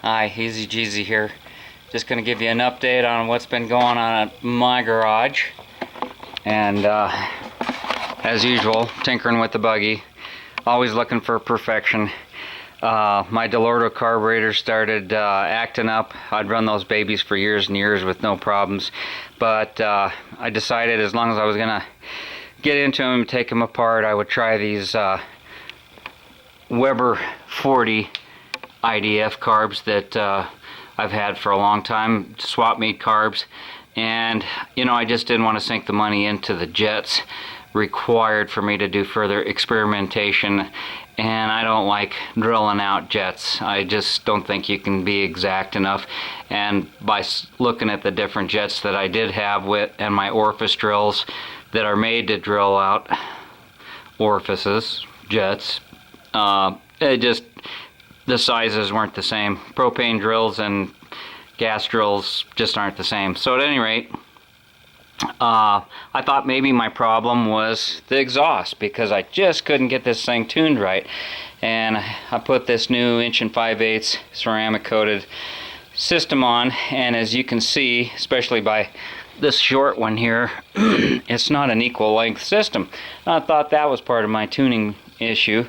Hi, Easy Jeezy here. Just going to give you an update on what's been going on at my garage. And as usual, tinkering with the buggy. Always looking for perfection. My Dellorto carburetor started acting up. I'd run those babies for years and years with no problems. But I decided as long as I was going to get into them and take them apart, I would try these Weber 40 IDF carbs that I've had for a long time, swap meet carbs. And you know, I just didn't want to sink the money into the jets required for me to do further experimentation, and I don't like drilling out jets. I just don't think you can be exact enough. And by looking at the different jets that I did have with and my orifice drills that are made to drill out orifices, jets, the sizes weren't the same. Propane drills and gas drills just aren't the same. So at any rate, I thought maybe my problem was the exhaust, because I just couldn't get this thing tuned right. And I put this new 1 5/8" ceramic coated system on, and as you can see, especially by this short one here, it's not an equal length system. I thought that was part of my tuning issue.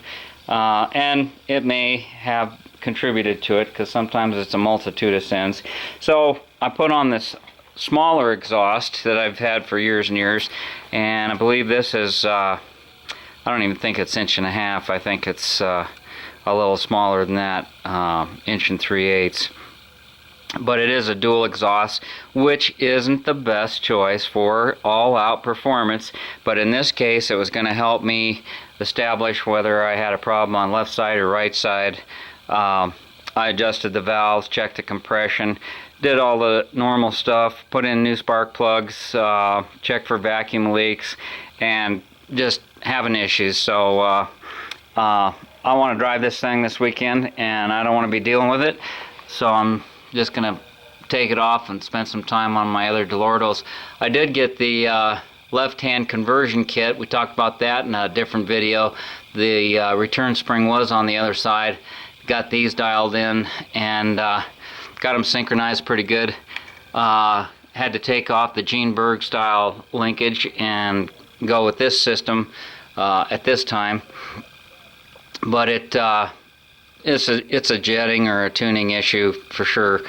And it may have contributed to it, because sometimes it's a multitude of sins. So I put on this smaller exhaust that I've had for years and years, and I believe this is I don't even think it's 1.5 inches. I think it's a little smaller than that, 1 3/8. But it is a dual exhaust, which isn't the best choice for all-out performance. But in this case, it was going to help me establish whether I had a problem on left side or right side. I adjusted the valves, checked the compression, did all the normal stuff, put in new spark plugs, checked for vacuum leaks, and just having issues. So I want to drive this thing this weekend, and I don't want to be dealing with it. So I'm just going to take it off and spend some time on my other Dellortos. I did get the left-hand conversion kit. We talked about that in a different video. The return spring was on the other side. Got these dialed in and got them synchronized pretty good. Had to take off the Gene Berg style linkage and go with this system at this time. But it's a jetting or a tuning issue for sure,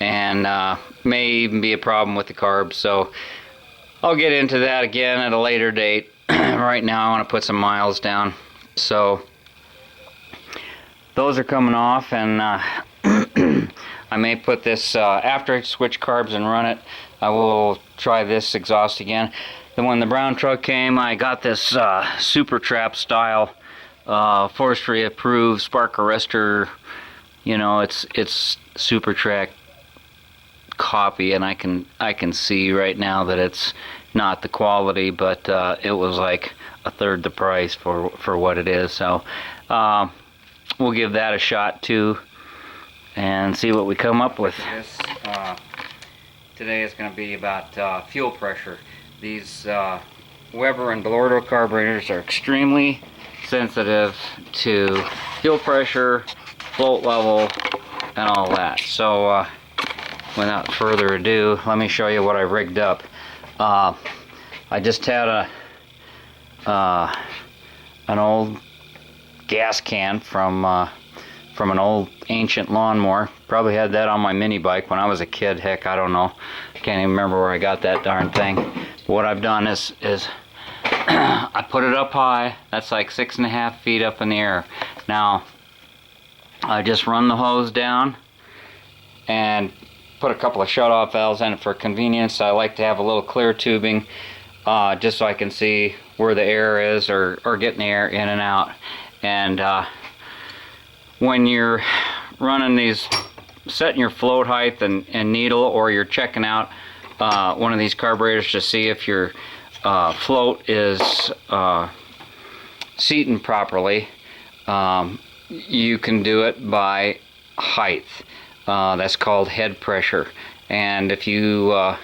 and may even be a problem with the carb. So I'll get into that again at a later date. Right now I want to put some miles down. So those are coming off, and I may put this after I switch carbs and run it. I will try this exhaust again. Then when the brown truck came, I got this Super Trap style forestry approved spark arrestor. You know, it's Super Track copy, and I can see right now that it's not the quality, but it was like a third the price for what it is. So we'll give that a shot too and see what we come up with. This today is going to be about fuel pressure. These Weber and Dellorto carburetors are extremely sensitive to fuel pressure, float level, and all that. So without further ado, let me show you what I rigged up. I just had an old gas can from an old ancient lawnmower. Probably had that on my mini bike when I was a kid. Heck, I don't know. Can't even remember where I got that darn thing. But what I've done is I put it up high. That's like 6.5 feet up in the air. Now I just run the hose down and put a couple of shut-off valves in it for convenience. I like to have a little clear tubing just so I can see where the air is, or getting the air in and out. And when you're running these, setting your float height and needle, or you're checking out one of these carburetors to see if your float is seating properly, you can do it by height. That's called head pressure. And if you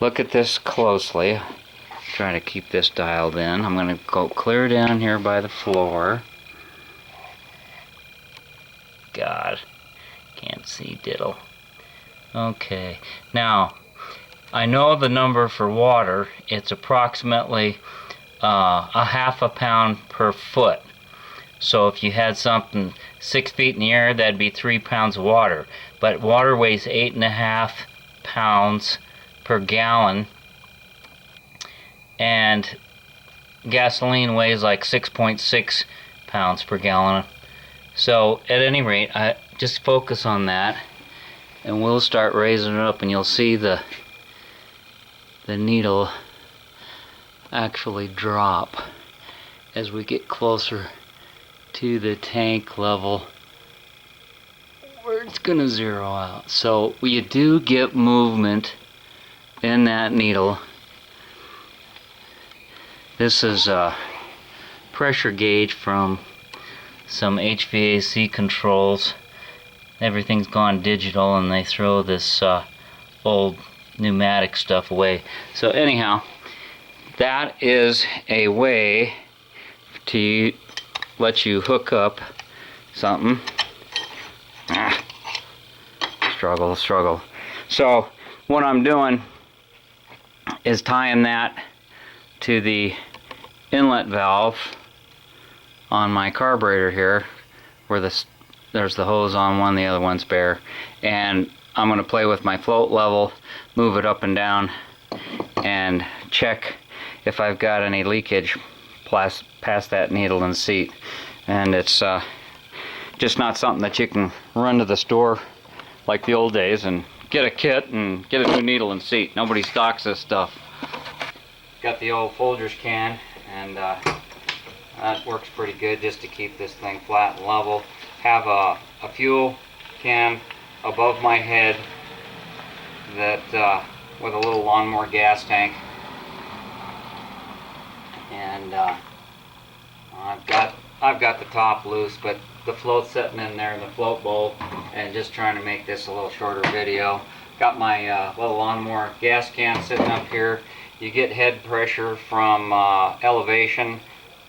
look at this closely, try to keep this dialed in. I'm going to go clear down here by the floor. God, Can't see diddle. Okay, now I know the number for water. It's approximately a half a pound per foot. So if you had something 6 feet in the air, that'd be 3 pounds of water. But water weighs 8.5 pounds per gallon, and gasoline weighs like 6.6 pounds per gallon. So at any rate, I just focus on that, and we'll start raising it up, and you'll see the needle actually drop as we get closer to the tank level where it's gonna zero out. So you do get movement in that needle. This is a pressure gauge from some HVAC controls. Everything's gone digital, and they throw this old pneumatic stuff away. So anyhow, that is a way to let you hook up something. Struggle. So what I'm doing is tying that to the inlet valve on my carburetor here, where there's the hose on one, the other one's bare, and I'm going to play with my float level, move it up and down, and check if I've got any leakage past that needle and seat. And it's just not something that you can run to the store like the old days and get a kit and get a new needle and seat. Nobody stocks this stuff. Got the old Folgers can, and that works pretty good just to keep this thing flat and level. Have a fuel can above my head that with a little lawnmower gas tank, and I've got the top loose, but the float's sitting in there in the float bowl, and just trying to make this a little shorter video. Got my little lawnmower gas can sitting up here. You get head pressure from elevation.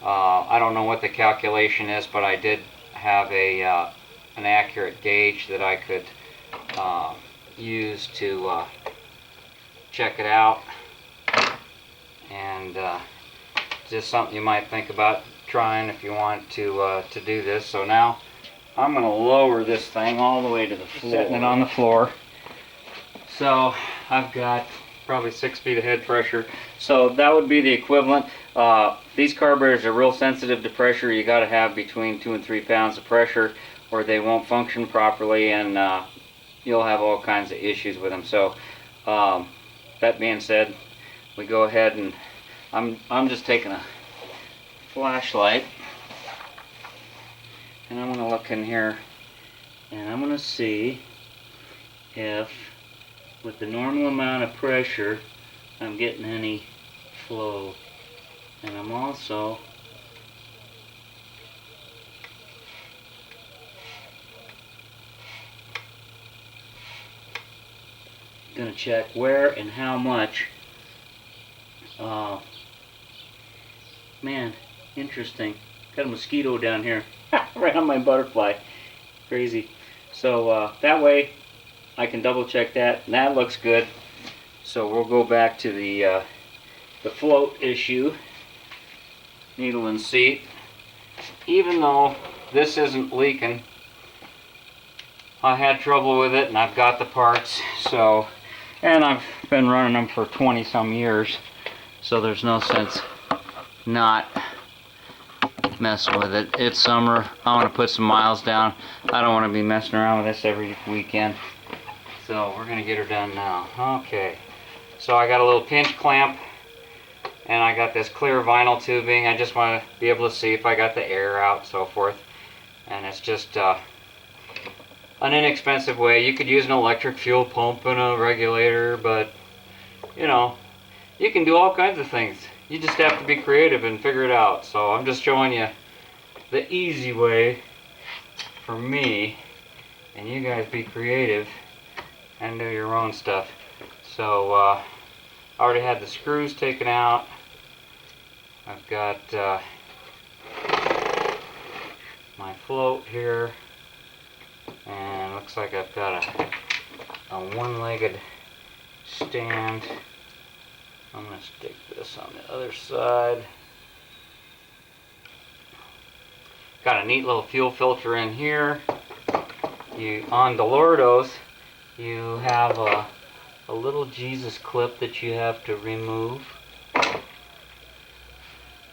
I don't know what the calculation is, but I did have an accurate gauge that I could use to check it out, and just something you might think about trying if you want to do this. So now I'm going to lower this thing all the way to the floor, setting it on the floor. So I've got probably 6 feet of head pressure, so that would be the equivalent. These carburetors are real sensitive to pressure. You got to have between 2 and 3 pounds of pressure, or they won't function properly, and you'll have all kinds of issues with them. So that being said, we go ahead, and I'm just taking a flashlight, and I'm going to look in here, and I'm going to see if with the normal amount of pressure I'm getting any flow. And I'm also going to check where and how much. Man, interesting. Got a mosquito down here right on my butterfly. Crazy. So that way I can double check that, and that looks good. So we'll go back to the float issue, needle and seat. Even though this isn't leaking, I had trouble with it, and I've got the parts. So, and I've been running them for 20 some years, so there's no sense not messing with it. It's summer. I want to put some miles down. I don't want to be messing around with this every weekend. So we're gonna get her done now. Okay, so I got a little pinch clamp, and I got this clear vinyl tubing. I just want to be able to see if I got the air out, so forth. And it's just an inexpensive way. You could use an electric fuel pump and a regulator, but you know, you can do all kinds of things. You just have to be creative and figure it out. So I'm just showing you the easy way for me, and you guys be creative and do your own stuff. So I already had the screws taken out. I've got my float here, and looks looks like I've got a one-legged stand. I'm going to stick this on the other side. Got a neat little fuel filter in here. On Dellortos, you have a little Jesus clip that you have to remove.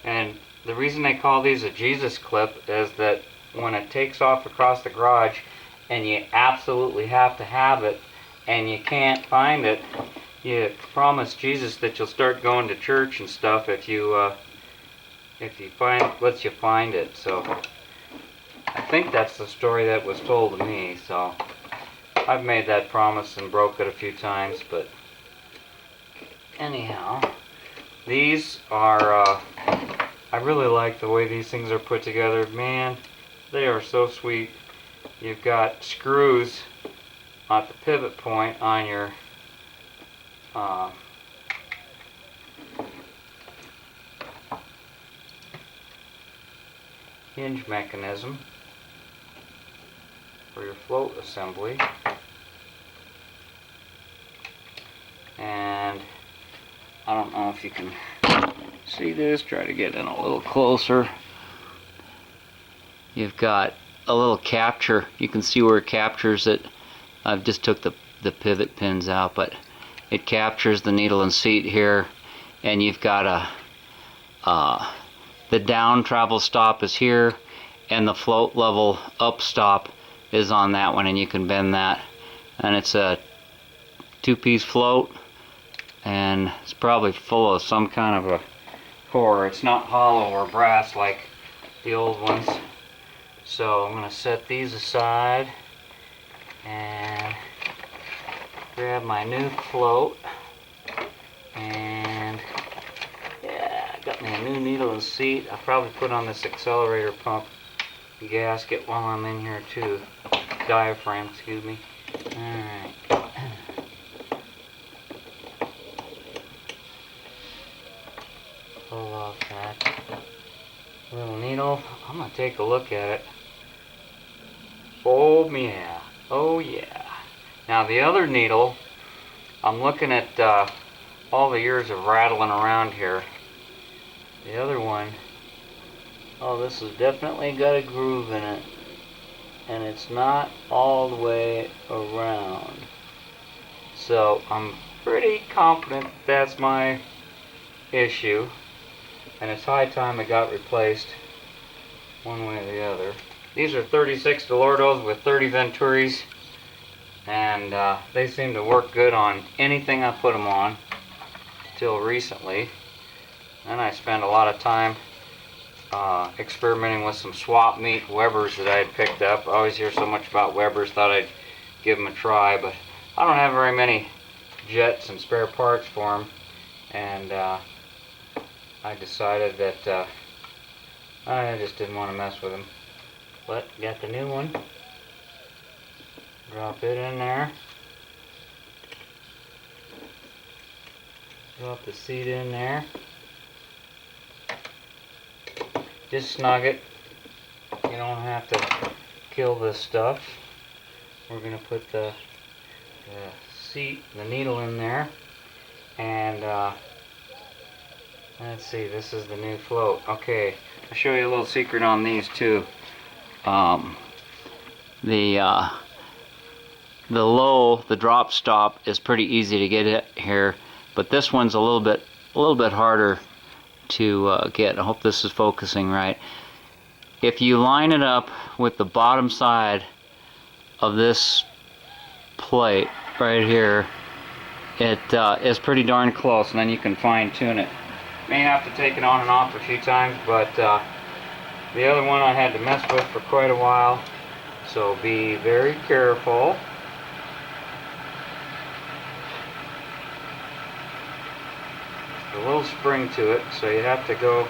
And the reason they call these a Jesus clip is that when it takes off across the garage and you absolutely have to have it and you can't find it, you promise Jesus that you'll start going to church and stuff if you lets you find it. So I think that's the story that was told to me. So I've made that promise and broke it a few times, but anyhow, these are I really like the way these things are put together. Man, they are so sweet. You've got screws at the pivot point on your hinge mechanism for your float assembly. And I don't know if you can see this, try to get in a little closer. You've got a little capture. You can see where it captures it. I've just took the pivot pins out, but it captures the needle and seat here. And you've got the down travel stop is here, and the float level up stop is on that one, and you can bend that. And it's a two-piece float, and it's probably full of some kind of a core. It's not hollow or brass like the old ones. So I'm going to set these aside and grab my new float, and yeah, I got me a new needle and seat. I'll probably put on this accelerator pump gasket while I'm in here too. Diaphragm, excuse me. Alright. Pull off that little needle. I'm going to take a look at it. Oh yeah. Oh yeah. Now the other needle, I'm looking at all the years of rattling around here. The other one, oh, this has definitely got a groove in it. And it's not all the way around. So I'm pretty confident that's my issue. And it's high time it got replaced one way or the other. These are 36 Dellortos with 30 Venturis, and they seem to work good on anything I put them on till recently. And I spent a lot of time experimenting with some swap meet Webers that I had picked up. I always hear so much about Webers, thought I'd give them a try, but I don't have very many jets and spare parts for them, and I decided that I just didn't want to mess with them. But got the new one. Drop it in there. Drop the seat in there. Just snug it. You don't have to kill this stuff. We're going to put the seat, the needle in there. And let's see, this is the new float. Okay, I'll show you a little secret on these too. The drop stop is pretty easy to get it here, but this one's a little bit harder to get. I hope this is focusing right. If you line it up with the bottom side of this plate right here, it is pretty darn close, and then you can fine tune it. May have to take it on and off a few times, but the other one I had to mess with for quite a while, so be very careful. A little spring to it, so you have to go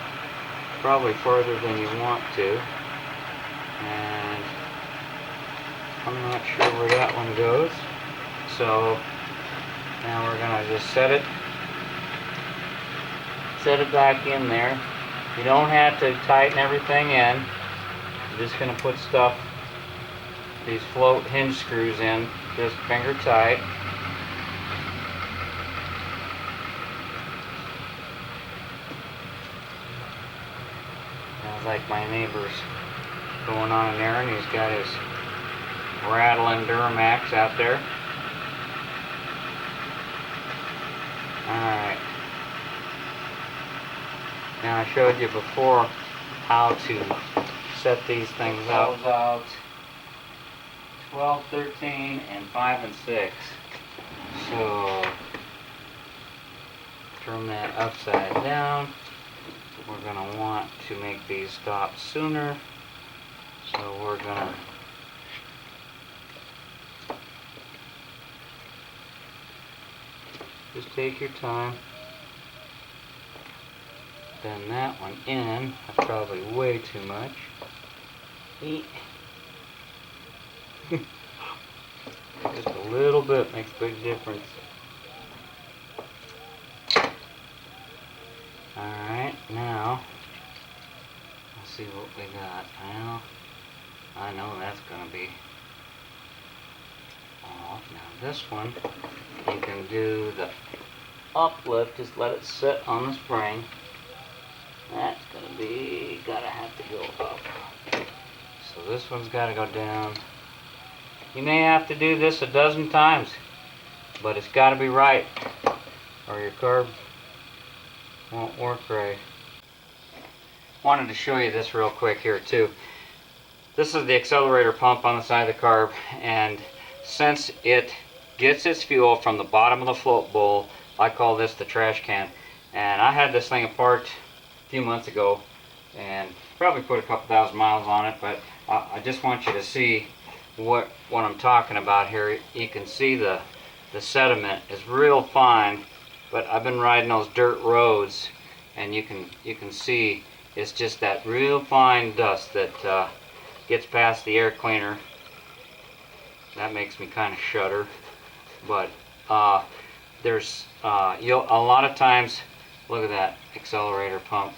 probably farther than you want to, and I'm not sure where that one goes. So now we're gonna just set it back in there. You don't have to tighten everything in. I'm just gonna put stuff these float hinge screws in, just finger tight. Sounds like my neighbor's going on an errand. He's got his rattling Duramax out there. Alright. Now I showed you before how to set these things up. Out 12, 13, and 5 and 6. So turn that upside down. We're going to want to make these stop sooner. So we're going to just take your time. Bend that one in. That's probably way too much. Just a little bit makes a big difference. Alright, now let's see what we got. Well, I know that's going to be off. Now this one, you can do the uplift, just let it sit on the spring. That's going to be, gotta have to go up. So this one's got to go down. You may have to do this a dozen times, but it's got to be right, or your carb won't work right. Wanted to show you this real quick here too. This is the accelerator pump on the side of the carb, and since it gets its fuel from the bottom of the float bowl, I call this the trash can. And I had this thing apart a few months ago and probably put a couple thousand miles on it, but I just want you to see what I'm talking about here. You can see the sediment is real fine, but I've been riding those dirt roads, and you can see it's just that real fine dust that gets past the air cleaner. That makes me kind of shudder. But there's a lot of times, look at that accelerator pump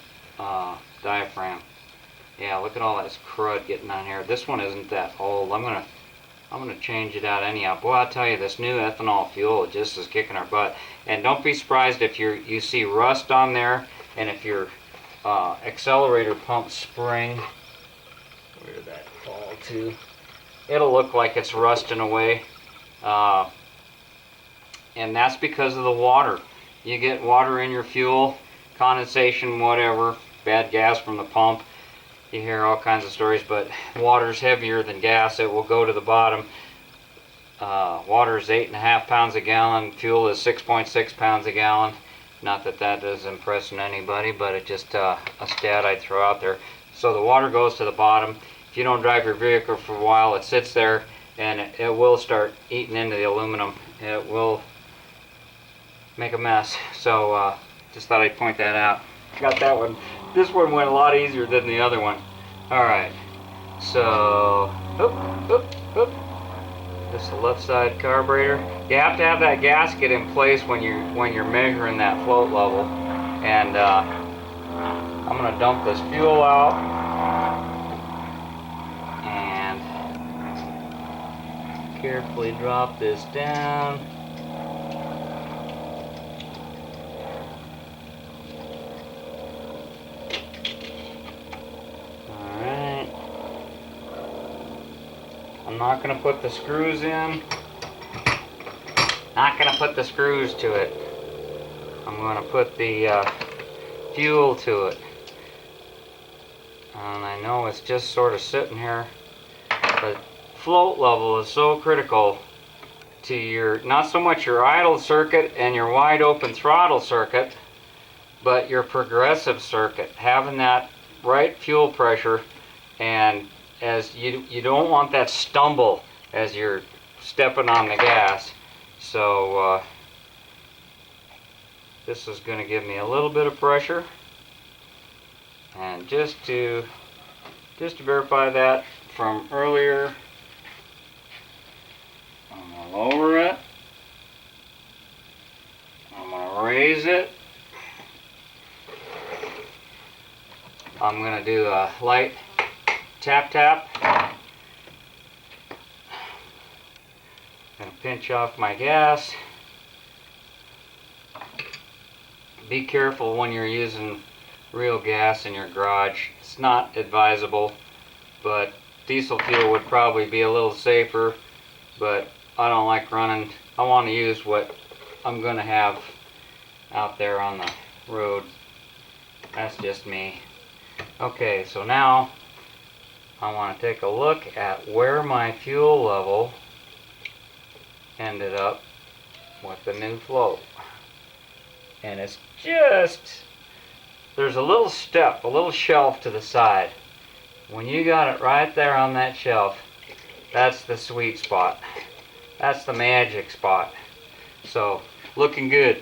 diaphragm. Yeah, look at all this crud getting on here. This one isn't that old. I'm gonna change it out anyhow. Boy, I'll tell you, this new ethanol fuel just is kicking our butt. And don't be surprised if you see rust on there, and if your accelerator pump spring, where did that fall to? It'll look like it's rusting away. And that's because of the water. You get water in your fuel, condensation, whatever, bad gas from the pump. You hear all kinds of stories, but water's heavier than gas. It will go to the bottom. Water is 8.5 pounds a gallon. Fuel is 6.6 pounds a gallon. Not that that is impressing anybody, but it's just a stat I'd throw out there. So the water goes to the bottom. If you don't drive your vehicle for a while, it sits there, and it will start eating into the aluminum. It will make a mess. So just thought I'd point that out. Got that one. This one went a lot easier than the other one. Alright, so this is the left side carburetor. You have to have that gasket in place when you're measuring that float level. And I'm going to dump this fuel out and carefully drop this down. I'm not going to put the screws in. Not going to put the screws to it. I'm going to put the fuel to it. And I know it's just sort of sitting here, but float level is so critical to your, not so much your idle circuit and your wide open throttle circuit, but your progressive circuit. Having that right fuel pressure, and as you don't want that stumble as you're stepping on the gas. So this is going to give me a little bit of pressure, and just to verify that from earlier, I'm going to lower it, I'm going to raise it, I'm going to do a light tap tap Gonna pinch off my gas. Be careful when you're using real gas in your garage. It's not advisable, but diesel fuel would probably be a little safer, but I don't like running. I want to use what I'm gonna have out there on the road. That's just me. Okay, so now I want to take a look at where my fuel level ended up with the new float. And it's just, there's a little step, a little shelf to the side. When you got it right there on that shelf, that's the sweet spot. That's the magic spot. So, looking good.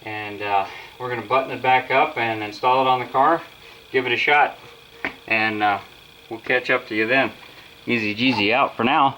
And we're going to button it back up and install it on the car. Give it a shot. And we'll catch up to you then. Easy Jeezy out for now.